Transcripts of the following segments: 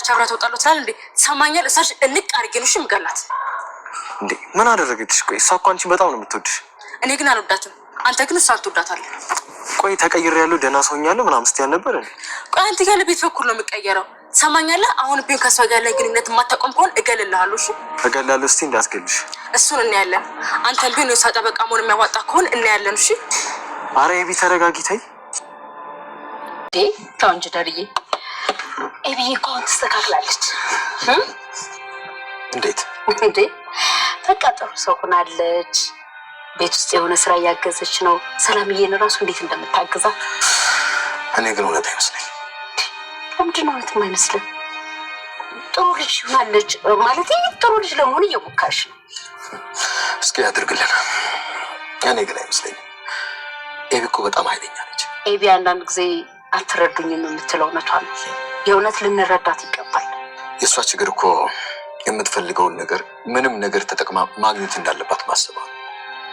ከመጣች አብራ ተወጣለው ትላል እንዴ? ሰማኛል። እሳሽ እንቅ አድርጌንሽ ምገላት እንዴ? ምን አደረገችሽ? ቆይ እሷ እኮ አንቺን በጣም ነው የምትወድሽ። እኔ ግን አልወዳትም። አንተ ግን እሷን ትወዳታለህ። ቆይ ተቀይሬያለሁ፣ ደህና ሰውኛለሁ ምናምን ስትይ አልነበረ? ቆይ አንተ ያለ ቤት በኩል ነው የምቀየረው። ሰማኛለህ? አሁን ቢሆን ከሷ ጋር ላይ ግንኙነት የማታቆም ከሆነ እገልልሃለሁ። እሺ እገልላለሁ። እስቲ እንዳትገልሽ። እሱን እናያለን። አንተም ቢሆን የሷ ጠበቃ መሆን የሚያዋጣ ከሆነ እናያለን። እሺ አረ ኤቢ ተረጋጊ። ተይ ተው እንጂ ዳርዬ። ኤቢዬ እኮ አሁን ትስተካክላለች። እንዴት እንዴ? በቃ ጥሩ ሰው ሆናለች። ቤት ውስጥ የሆነ ስራ እያገዘች ነው። ሰላምዬን እራሱ እንዴት እንደምታግዛት። እኔ ግን እውነት አይመስለኝም። ለምንድን ነው እውነት የማይመስልህ? ጥሩ ልጅ ሆናለች ማለት ጥሩ ልጅ ለመሆን እየሞከረች ነው። እስኪ ያድርግልን። እኔ ግን አይመስለኝም። ኤቢ እኮ በጣም ኃይለኛ ነች። ኤቢ አንዳንድ ጊዜ አትረዱኝም የምትለው እውነቷን ነው። የእውነት ልንረዳት ይገባል። የእሷ ችግር እኮ የምትፈልገውን ነገር ምንም ነገር ተጠቅማ ማግኘት እንዳለባት ማሰባ።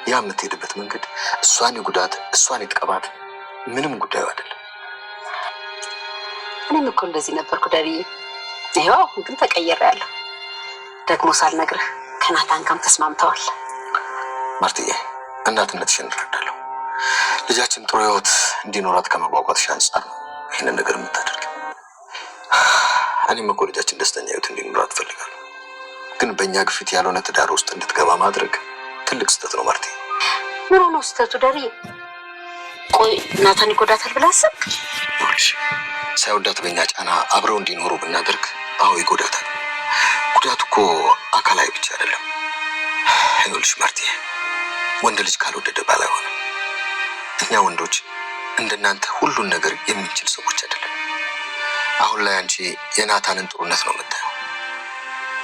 ያ የምትሄድበት መንገድ እሷን ይጉዳት፣ እሷን ይጥቀባት፣ ምንም ጉዳዩ አይደለም። እኔም እኮ እንደዚህ ነበርኩ ዳርዬ። ይኸው አሁን ግን ተቀይሬያለሁ። ደግሞ ሳልነግርህ ከናታን ጋርም ተስማምተዋል። ማርትዬ እናትነትሽን እንረዳለሁ። ልጃችን ጥሩ ህይወት እንዲኖራት ከመጓጓትሽ አንጻር ይህንን ነገር የምታደርግ። እኔም እኮ ልጃችን ደስተኛ ህይወት እንዲኖራት እፈልጋለሁ። ግን በእኛ ግፊት ያልሆነ ትዳር ውስጥ እንድትገባ ማድረግ ትልቅ ስህተት ነው ማርቴ። ምን ነው ስህተቱ ዳርዬ? ቆይ ናታን ይጎዳታል ብለህ አሰብክ? ይኸውልሽ ሳይወዳት በእኛ ጫና አብረው እንዲኖሩ ብናደርግ አዎ ይጎዳታል። ጉዳቱ እኮ አካላዊ ብቻ አይደለም። ይኸውልሽ ማርቴ ወንድ ልጅ ካልወደደ ባል አይሆንም። እኛ ወንዶች እንደናንተ ሁሉን ነገር የምንችል ሰዎች አይደለም። አሁን ላይ አንቺ የናታንን ጥሩነት ነው የምታየው፣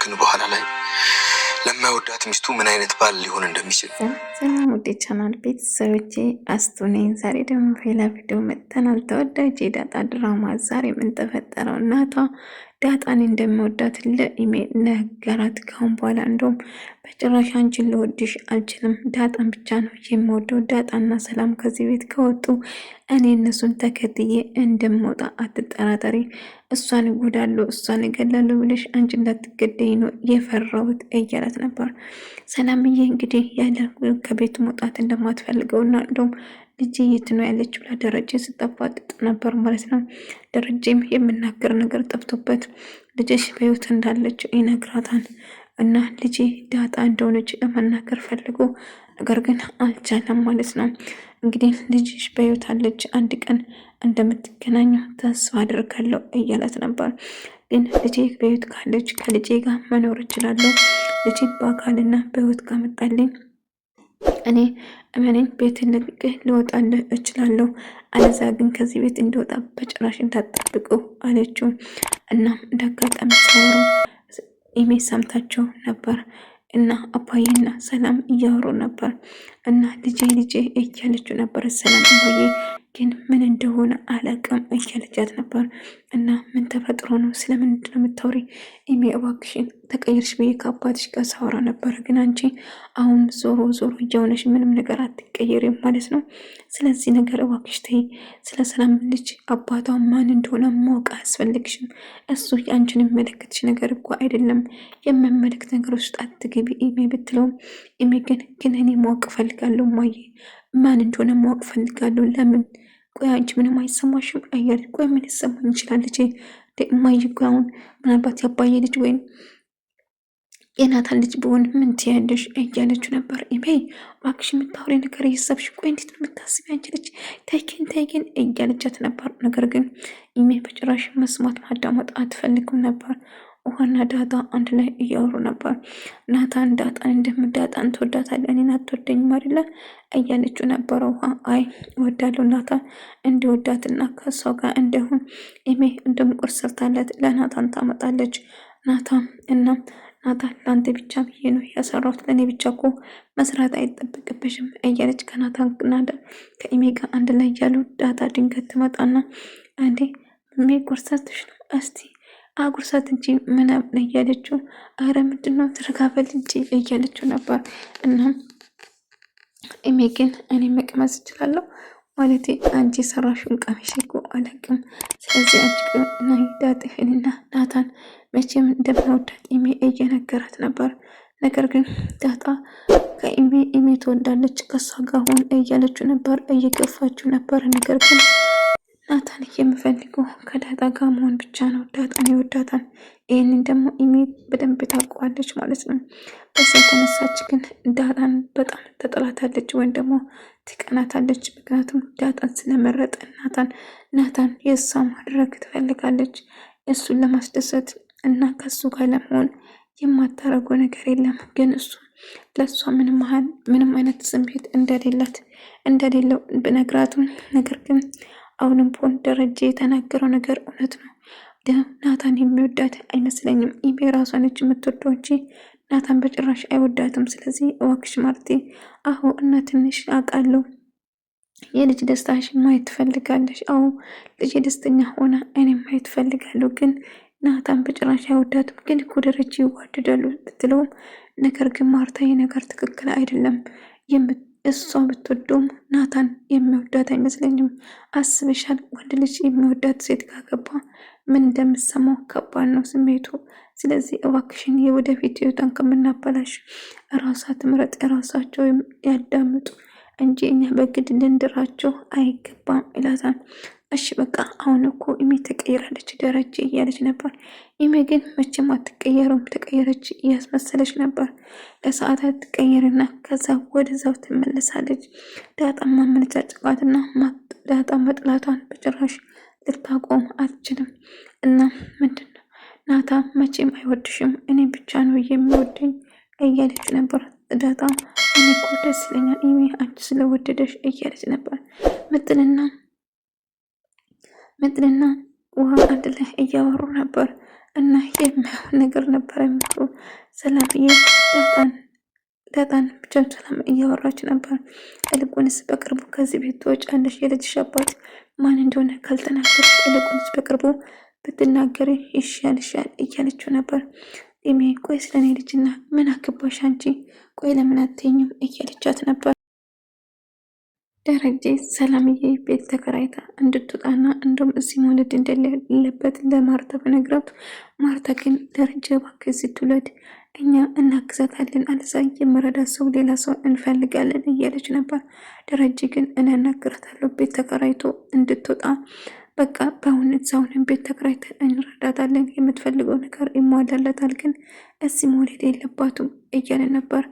ግን በኋላ ላይ ለማይወዳት ሚስቱ ምን አይነት ባል ሊሆን እንደሚችል። ሰላም ውዴ ቻናል ቤተሰቦቼ አስቱ ነኝ። ዛሬ ደግሞ ሌላ ቪዲዮ መጥተናል። ተወዳጅ የዳጣ ድራማ ዛሬ ምን ተፈጠረው? እናቷ ዳጣን እንደሚወዳት ለኢሜ ነገራት። ካሁን በኋላ እንደውም በጭራሽ አንቺን ልወድሽ አልችልም፣ ዳጣን ብቻ ነው የምወደው። ዳጣና ሰላም ከዚህ ቤት ከወጡ እኔ እነሱን ተከትዬ እንደምወጣ አትጠራጠሪ። እሷን እጎዳለሁ፣ እሷን እገላለሁ ብለሽ አንቺ እንዳትገደይ ነው የፈራሁት እያላት ነበር። ሰላምዬ እንግዲህ ያለ ከቤቱ መውጣት እንደማትፈልገውና እንደውም ልጅ የት ነው ያለች ብላ ደረጀ ስጠፋጥጥ ነበር ማለት ነው። ደረጀም የምናገር ነገር ጠፍቶበት ልጅሽ በህይወት እንዳለች ይነግራታል። እና ልጄ ዳጣ እንደሆነች ለመናገር ፈልጎ ነገር ግን አልቻለም ማለት ነው። እንግዲህ ልጅሽ በህይወት አለች፣ አንድ ቀን እንደምትገናኙ ተስፋ አድርጋለሁ እያላት ነበር። ግን ልጄ በህይወት ካለች ከልጄ ጋር መኖር እችላለሁ። ልጄ በአካልና በህይወት ካመጣልኝ እኔ እመነኝ ቤት ለቅቄ ልወጣልህ እችላለሁ። አለዛ ግን ከዚህ ቤት እንዲወጣ በጭራሽ እንዳትጠብቀው አለችው። እናም እንዳጋጣሚ ሲያወሩ ኢሜ ሰምታቸው ነበር እና አባዬና ሰላም እያወሩ ነበር እና ልጄ እያለችው ነበር። ሰላም አባዬ ግን ምን እንደሆነ አላውቅም እያለቻት ነበር። እና ምን ተፈጥሮ ነው? ስለምንድን ነው የምታወሪ? ኢሜ እባክሽን ተቀይርሽ ብዬ ከአባትሽ ጋር ሳወራ ነበር፣ ግን አንቺ አሁን ዞሮ እየሆነሽ ምንም ነገር አትቀየሪም ማለት ነው። ስለዚህ ነገር እባክሽ ተይ። ስለ ሰላም ልጅ አባቷ ማን እንደሆነ ማወቅ አያስፈልግሽም። እሱ የአንቺን የሚመለከትሽ ነገር እኮ አይደለም። የምመለከት ነገር ውስጥ አትግቢ ኢሜ ብትለውም ኢሜ ግን እኔ ማወቅ እፈልጋለሁ ማየ ማን እንደሆነ ማወቅ እፈልጋለሁ። ለምን? ቆይ አንቺ ምንም አይሰማሽም? አያል ቆይ ምን ይሰማኝ ይችላል? ልጄ ማየ እኮ አሁን ምናልባት ያባየ ልጅ ወይም የናታን ልጅ ቢሆን ምን ትያለሽ እያለችው ነበር። ኢሜ እባክሽ የምታወሪ ነገር እየሰብሽ፣ ቆይ እንዴት ነው የምታስቢ አንቺ ልጅ? ተይኪን እያለቻት ነበር። ነገር ግን ኢሜ በጭራሽ መስማት ማዳመጥ አትፈልግም ነበር። ውሃና ዳጣ አንድ ላይ እያወሩ ነበር። ናታን ዳጣን ትወዳታለህ እኔን አትወደኝም አይደለ እያለችው ነበረ። ውሃ አይ እወዳለሁ ናታን እንዲወዳትና ከሷ ጋር እንደሁን ኢሜ እንደምቁር ሰርታለት ለናታን ታመጣለች። ናታን ለአንተ ብቻ ብዬ ነው ያሰራሁት፣ ለእኔ ብቻ እኮ መስራት አይጠበቅብሽም እያለች ከናታን ከኢሜ ጋር አንድ ላይ እያሉ ዳጣ ድንገት ትመጣና አንዴ ኢሜ ቁርሰርትሽ ነው እስቲ አጉርሳት እንጂ ምናምን እያለችው፣ አረ ምንድነው ተረጋበል እንጂ እያለችው ነበር። እናም ኢሜ ግን እኔ መቅመስ እችላለሁ ማለት አንቺ ሰራሽውን ቀሚስ እኮ አላውቅም። ስለዚህ አንቺ ግን ዳጥፍንና ናታን መቼም እንደማይወዳት ኢሜ እየነገራት ነበር። ነገር ግን ዳጣ ኢሜ ትወዳለች ከሷ ጋር ሆን እያለችው ነበር፣ እየገፋችው ነበር። ነገር ግን ናታን የምፈልገው ከዳጣ ጋር መሆን ብቻ ነው፣ ዳጣን ይወዳታል። ይህንን ደግሞ ኢሜ በደንብ ታውቀዋለች ማለት ነው። በዛ የተነሳች ግን ዳጣን በጣም ተጠላታለች ወይም ደግሞ ትቀናታለች። ምክንያቱም ዳጣን ስለመረጠ ናታን የእሷ ማድረግ ትፈልጋለች። እሱን ለማስደሰት እና ከሱ ጋር ለመሆን የማታረገው ነገር የለም። ግን እሱ ለእሷ ምንም አይነት ስሜት እንደሌለው ብነግራትም ነገር ግን አሁንም ፖን ደረጀ የተናገረው ነገር እውነት ነው። ናታን የሚወዳት አይመስለኝም። ኢሜ ራሷ ነች የምትወደው እንጂ ናታን በጭራሽ አይወዳትም። ስለዚህ እባክሽ ማርቴ፣ አሁ እና ትንሽ አውቃለሁ የልጅ ደስታሽን ማየት ትፈልጋለሽ። አዎ ልጅ ደስተኛ ሆና እኔም ማየት ትፈልጋለሁ። ግን ናታን በጭራሽ አይወዳትም። ግን እኮ ደረጀ ይዋደዳሉ ብትለውም ነገር ግን ማርታ ነገር ትክክል አይደለም። እሷ ብትወደውም ናታን የሚወዳት አይመስለኝም። አስበሻል? ወንድ ልጅ የሚወዳት ሴት ካገባ ምን እንደምሰማው ከባድ ነው ስሜቱ። ስለዚህ እባክሽን የወደፊት ህይወቷን ከምናበላሽ ራሷ ትምረጥ፣ ራሳቸው ያዳምጡ እንጂ እኛ በግድ ልንድራቸው አይገባም ይላታል። እሺ በቃ አሁን እኮ ኢሜ ተቀይራለች ደረጀ እያለች ነበር። ኢሜ ግን መቼም አትቀየረውም፣ ተቀየረች እያስመሰለች ነበር። ለሰዓታት ትቀየርና ከዛ ወደዛው ትመለሳለች። ዳጣም ማመነጫጭቃትና ዳጣ መጥላቷን በጭራሽ ልታቆም አትችልም። እና ምንድን ነው ናታ መቼም አይወድሽም፣ እኔ ብቻ ነው የሚወደኝ እያለች ነበር ዳጣ። እኔ እኮ ደስ ይለኛል ኢሜ አንቺ ስለወደደሽ እያለች ነበር። ምጥንና ውሃ አንድ ላይ እያወሩ ነበር እና የሚያው ነገር ነበር የሚሉ ሰላምዬ ዳጣን ብቻም ሰላም እያወራች ነበር። ይልቁንስ በቅርቡ ከዚህ ቤት ትወጫለሽ፣ የልጅሽ አባት ማን እንደሆነ ካልተናገርሽ ይልቁንስ በቅርቡ ብትናገሪ ይሻልሻል እያለችው ነበር። ኢሜ ቆይ ስለኔ ልጅና ምን አገባሽ አንቺ፣ ቆይ ለምን አትይኝም እያለቻት ነበር። ደረጀ ሰላምዬ ቤት ተከራይታ እንድትወጣና እንደውም እዚህ መውለድ እንደሌለበት ለማርታ በነግራት፣ ማርታ ግን ደረጀ እባክህ እዚህ ትውለድ እኛ እናግዛታለን፣ አለዛ የምረዳት ሰው ሌላ ሰው እንፈልጋለን እያለች ነበር። ደረጀ ግን እኔ እናግራታለሁ ቤት ተከራይቶ እንድትወጣ በቃ በአሁን እዛውን ቤት ተከራይተን እንረዳታለን፣ የምትፈልገው ነገር ይሟላላታል፣ ግን እዚህ መውለድ የለባትም እያለ ነበር።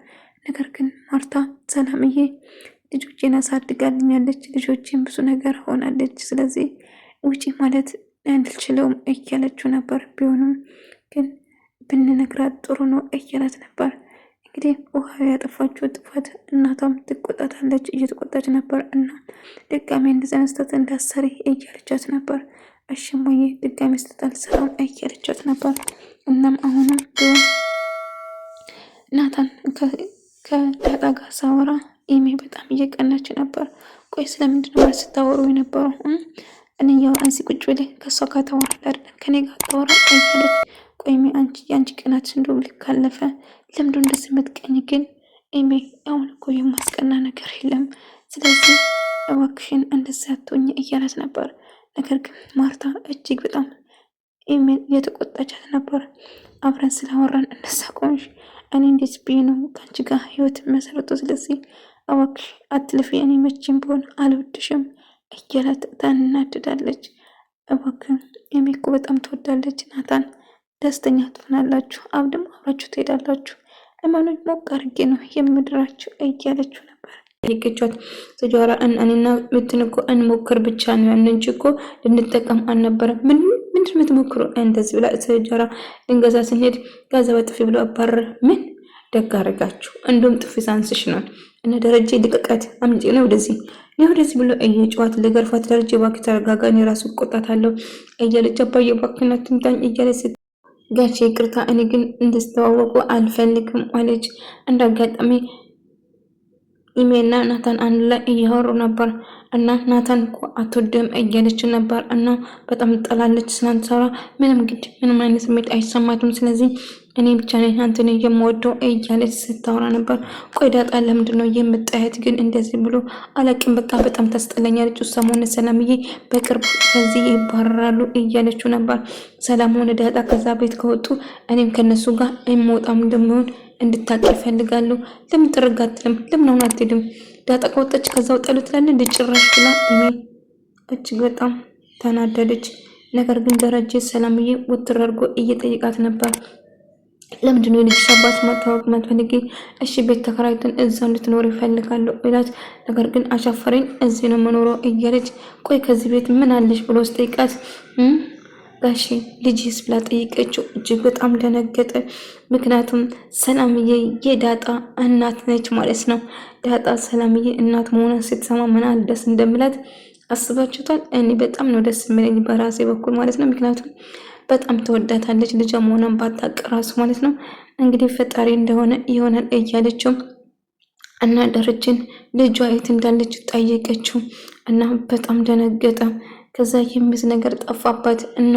ነገር ግን ማርታ ሰላምዬ ልጆቼን አሳድጋልኛለች፣ ልጆቼን ብዙ ነገር ሆናለች፣ ስለዚህ ውጪ ማለት አንችለውም እያለችው ነበር። ቢሆንም ግን ብንነግራት ጥሩ ነው እያላት ነበር። እንግዲህ ውሃ ያጠፋችው ጥፋት እናቷም ትቆጣታለች፣ እየተቆጣች ነበር። እና ድጋሜ እንደዚህ ስህተት እንዳሰሪ እያለቻት ነበር። እሽሞዬ ድጋሜ ስህተት አልሰራም እያለቻት ነበር። እናም አሁንም ቢሆን ናታን ከዳጣ ጋር ሳወራ ኢሜ በጣም እየቀናች ነበር። ቆይ ስለምንድነው ማለት ስታወሩ የነበረው? እኔ ያው አንሲ ቁጭ ብለህ ከሷ ጋር ታወራለህ አይደል? ከኔ ጋር ታወራ እያለች ቆይ የአንቺ ቅናት እንደው ልክ ካለፈ ለምንድነው እንደዚህ የምትቀኝ? ግን ኢሜ አሁን እኮ የማስቀና ነገር የለም፣ ስለዚህ እባክሽን እንደዚህ አትሆኝ እያላት ነበር። ነገር ግን ማርታ እጅግ በጣም ኢሜ የተቆጣቻት ነበር። አብረን ስላወራን እንደዛ ቆንሽ እኔ እንዴት ብዬ ነው ከአንቺ ጋር ህይወት መሰረቱ? ስለዚህ እባክሽ አትልፊ፣ እኔ መቼም ቢሆን አልወድሽም እያላት ታናድዳለች። እባክህ ኢሜ እኮ በጣም ትወዳለች ናታን፣ ደስተኛ ትሆናላችሁ፣ ደግሞ አብራችሁ ትሄዳላችሁ፣ እመኑኝ ሞቅ አድርጌ ነው የምድራችሁ እያለችው ነበር። ይቅቻት ተጃራ እኔና ምትንኮ እንሞክር ብቻ ነው ያን እንጂ እኮ ልንጠቀም አልነበረም። ምንድን የምትሞክሩ እንደዚህ ብላ ተጃራ ልንገዛ ስንሄድ ጋዛ በጥፊ ብሎ አባረረ። ምን ደግ አደረጋችሁ? እንደውም ጥፊ ሳንስሽ ነው እና ደረጀ ልቀቃት፣ አምጪ ነው ወደዚህ ብሎ እየጨዋት ለገርፋት። ደረጀ እባክህ ተረጋጋ፣ እኔ ራሱ እቆጣታለሁ እያለች አባዬ እባክህን አትምታኝ እያለች ጋቼ ይቅርታ፣ እኔ ግን እንድስተዋወቁ አልፈልግም አለች። እንዳጋጣሚ ኢሜና ናታን አንድ ላይ እያወሩ ነበር እና ናታን እኮ አትወድም እያለች ነበር እና በጣም ጠላለች። ስላንተራ ምንም አይነት ስሜት አይሰማትም። ስለዚህ እኔ ብቻ ነኝ አንተን የምወደው እያለች ስታወራ ነበር። ቆይ ዳጣ ለምንድን ነው የምታያት ግን እንደዚህ ብሎ አላቅም፣ በቃ በጣም ታስጠላኛለች። ሰሞኑን ሰላምዬ በቅርብ ከዚህ ይባረራሉ እያለችው ነበር። ሰላም ሆነ ዳጣ ከዛ ቤት ከወጡ እኔም ከነሱ ጋር የምወጣም እንደሚሆን እንድታቅ ይፈልጋሉ። ለምን ትረጋትልም? ለምን አሁን አትሄድም? ዳጣ ከወጣች ከዛ ወጣሉ ትላለች እንድጭራሽ ብላ እጅግ በጣም ተናደደች። ነገር ግን ደረጀ ሰላምዬ ውትር አድርጎ እየጠየቃት ነበር። ለምንድነው የልጅሽ አባት ማታወቅ ማትፈልጊ? እሺ ቤት ተከራይተን እዛ እንድትኖር ይፈልጋሉ ይላት። ነገር ግን አሻፈረኝ እዚህ ነው መኖረው እያለች ቆይ ከዚህ ቤት ምን አለሽ ብሎ ስጠይቃት ጋሺ ልጅስ ብላ ጠይቀችው። እጅግ በጣም ደነገጠ። ምክንያቱም ሰላምዬ የዳጣ እናት ነች ማለት ነው። ዳጣ ሰላምዬ እናት መሆኗን ስትሰማ ምን ደስ እንደምላት አስባችሁታል? እኔ በጣም ነው ደስ የሚለኝ በራሴ በኩል ማለት ነው። ምክንያቱም በጣም ተወዳታለች ልጇ መሆኗን ባታውቅ ራሱ ማለት ነው። እንግዲህ ፈጣሪ እንደሆነ ይሆናል እያለችው እና ደረጀን ልጇ የት እንዳለች ጠየቀችው እና በጣም ደነገጠ። ከዛ የሚዝ ነገር ጠፋባት እና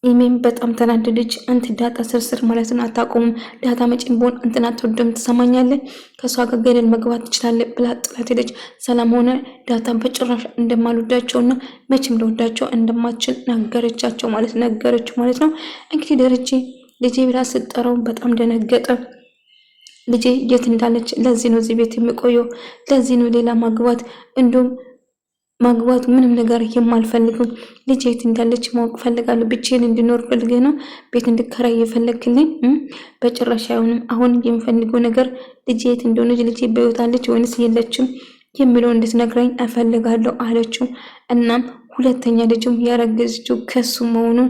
ኢሜም በጣም ተናደደች። አንተ ዳጣ ስርስር ማለት ነው አታቆሙም። ዳጣ መጪም ቢሆን እንትና አትወደም፣ ትሰማኛለህ? ከሷ ጋር ገደል መግባት ትችላለህ ብላ ጥላት ሄደች። ሰላም ሆነ ዳጣ በጭራሽ እንደማልወዳቸውና መቼም ልወዳቸው እንደማችል ነገረቻቸው ማለት ነው። እንግዲህ ደረጀ ልጄ ብላ ስትጠራው በጣም ደነገጠ። ልጄ የት እንዳለች፣ ለዚህ ነው እዚህ ቤት የሚቆየው፣ ለዚህ ነው ሌላ ማግባቱ ምንም ነገር የማልፈልገው፣ ልጅ የት እንዳለች ማወቅ ፈልጋለሁ። ብቻዬን እንድኖር ፈልገህ ነው ቤት እንድከራይ የፈለግልኝ? በጭራሽ አይሆንም። አሁን የምፈልገው ነገር ልጅ የት እንደሆነች፣ ልጅ በሕይወት አለች ወይንስ የለችም የሚለው እንድትነግረኝ እፈልጋለሁ አለችው። እናም ሁለተኛ ልጅም ያረገዘችው ከሱ መሆኑን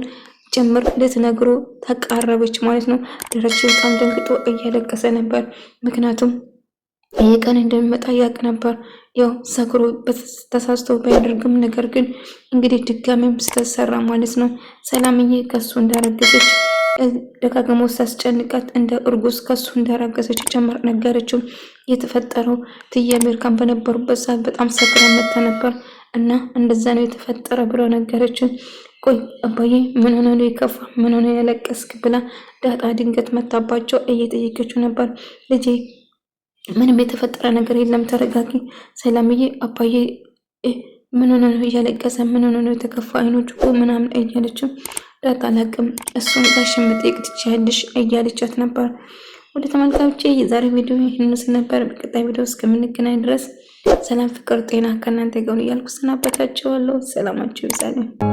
ጭምር ልትነግሮ ተቃረበች ማለት ነው። ደረጀ በጣም ደንግጦ እያለቀሰ ነበር። ምክንያቱም ይህ ቀን እንደሚመጣ ያውቅ ነበር። ያው ሰክሮ ተሳስቶ ባያደርግም ነገር ግን እንግዲህ ድጋሜም ስተሰራ ማለት ነው። ሰላምዬ ከሱ እንዳረገዘች ደጋግሞ ሳስጨንቃት እንደ እርጉዝ ከሱ እንዳረገዘች ጨምር ነገረችው። የተፈጠረው ትዬ አሜሪካን በነበሩበት ሰዓት በጣም ሰክራ መታ ነበር እና እንደዛ ነው የተፈጠረ ብሎ ነገረችው። ቆይ አባዬ ምን ሆነ ነው የከፋ? ምን ሆነ ያለቀስክ? ብላ ዳጣ ድንገት መታባቸው እየጠየቀችው ነበር። ልጄ ምንም የተፈጠረ ነገር የለም፣ ተረጋጊ ሰላምዬ። አባዬ ምን ሆነ ነው እያለቀሰ? ምን ሆነ ነው የተከፋ? አይኖቹ ምናምን እያለችው ዳጣ አላቅም እሱን ጋሽ መጠየቅ ትችያለሽ እያለቻት ነበር። ወደ ተመልካቾቼ የዛሬ ቪዲዮ ይህን ነበር። በቀጣይ ቪዲዮ እስከምንገናኝ ድረስ ሰላም፣ ፍቅር፣ ጤና ከእናንተ ጋር እያልኩ ሰናበታችኋለሁ። ሰላማችሁ ይብዛልኝ።